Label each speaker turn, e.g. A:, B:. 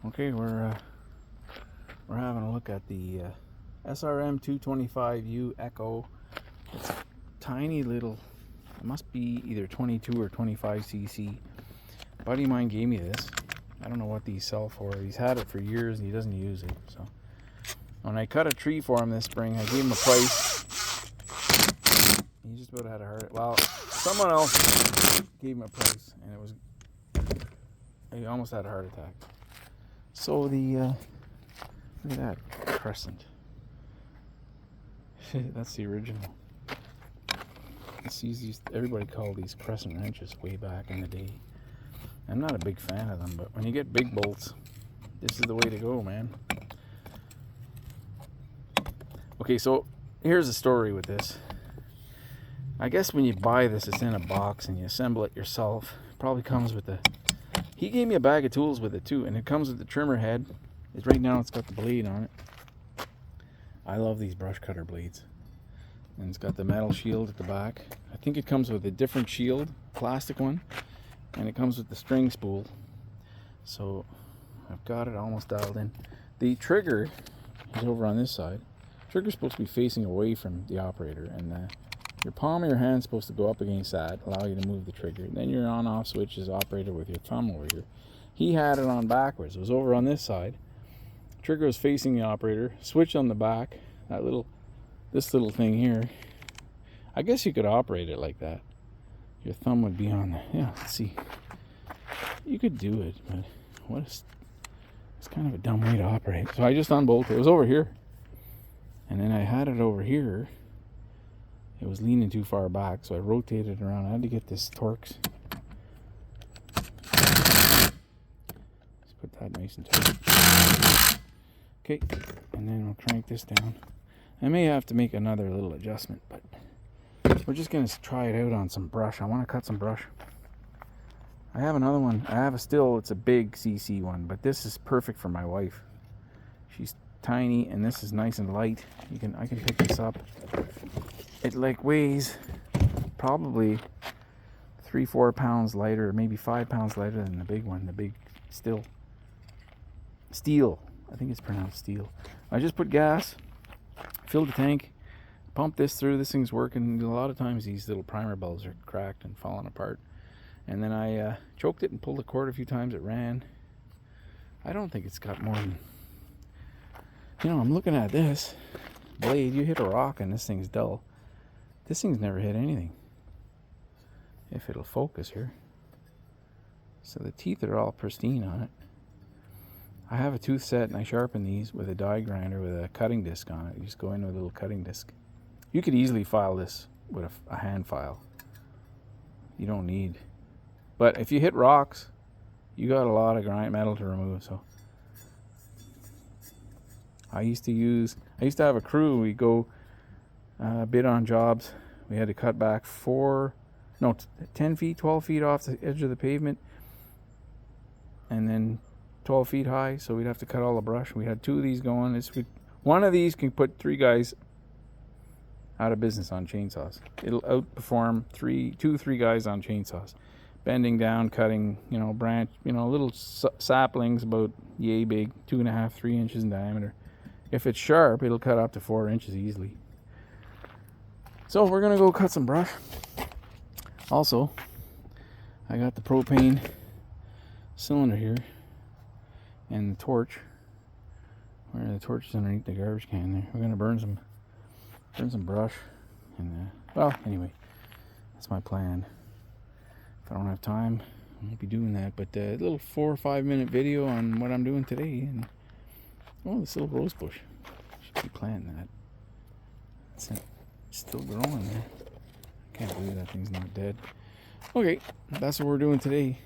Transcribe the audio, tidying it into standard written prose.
A: Okay, we're having a look at the SRM-225U Echo. It's a tiny little, it must be either 22 or 25 cc. A buddy of mine gave me this. I don't know what these sell for. He's had it for years and he doesn't use it. So when I cut a tree for him this spring, I gave him a price. He just about had a heart. Well, someone else gave him a price, and it was, he almost had a heart attack. So the look at that crescent. That's the original. It's easy. Everybody called these crescent wrenches way back in the day. I'm not a big fan of them, but when you get big bolts, this is the way to go, man. Okay, so here's the story with this. I guess when you buy this, it's in a box and you assemble it yourself. It probably comes with the... He gave me a bag of tools with it too, and it comes with the trimmer head. Right now it's got the blade on it. I love these brush cutter blades. And it's got the metal shield at the back. I think it comes with a different shield, plastic one, and it comes with the string spool. So I've got it almost dialed in. The trigger is over on this side. The trigger's supposed to be facing away from the operator, and your palm of your hand is supposed to go up against that, allow you to move the trigger. And then your on-off switch is operated with your thumb over here. He had it on backwards. It was over on this side. Trigger was facing the operator. Switch on the back. This little thing here. I guess you could operate it like that. Your thumb would be on there. Yeah, let's see. You could do it, but it's kind of a dumb way to operate. So I just unbolted. It was over here. And then I had it over here. It was leaning too far back, so I rotated it around. I had to get this Torx. Let's put that nice and tight. Okay, and then we'll crank this down. I may have to make another little adjustment, but we're just going to try it out on some brush. I want to cut some brush. I have another one. I have it's a big CC one, but this is perfect for my wife. She's tiny, and this is nice and light. I can pick this up. It weighs probably 3-4 pounds lighter, maybe 5 pounds lighter than the big one, the big steel. I think it's pronounced steel. I just put gas, filled the tank, pumped this through. This thing's working. A lot of times these little primer bulbs are cracked and falling apart. And then I choked it and pulled the cord a few times. It ran. I don't think it's got more than... I'm looking at this blade. You hit a rock and this thing's dull. This thing's never hit anything. If it'll focus here. So the teeth are all pristine on it. I have a tooth set and I sharpen these with a die grinder with a cutting disc on it. You just go in with a little cutting disc. You could easily file this with a hand file. You don't need. But if you hit rocks, you got a lot of grind metal to remove. So I used to have a crew. We go bid on jobs. We had to cut back 10 feet, 12 feet off the edge of the pavement, and then 12 feet high, so we'd have to cut all the brush. We had 2 of these going. One of these can put 3 guys out of business on chainsaws. It'll outperform 3 guys on chainsaws. Bending down, cutting, branch, little saplings about yay big, 2.5, 3 inches in diameter. If it's sharp, it'll cut up to 4 inches easily. So we're gonna go cut some brush. Also, I got the propane cylinder here and the torch. Where the torch is underneath the garbage can there. We're gonna burn some brush. And well, anyway, that's my plan. If I don't have time, I won't be doing that. But a little 4 or 5 minute video on what I'm doing today. And this little rose bush. Should be planting that. That's it. Still growing there. Can't believe that thing's not dead. Okay, that's what we're doing today.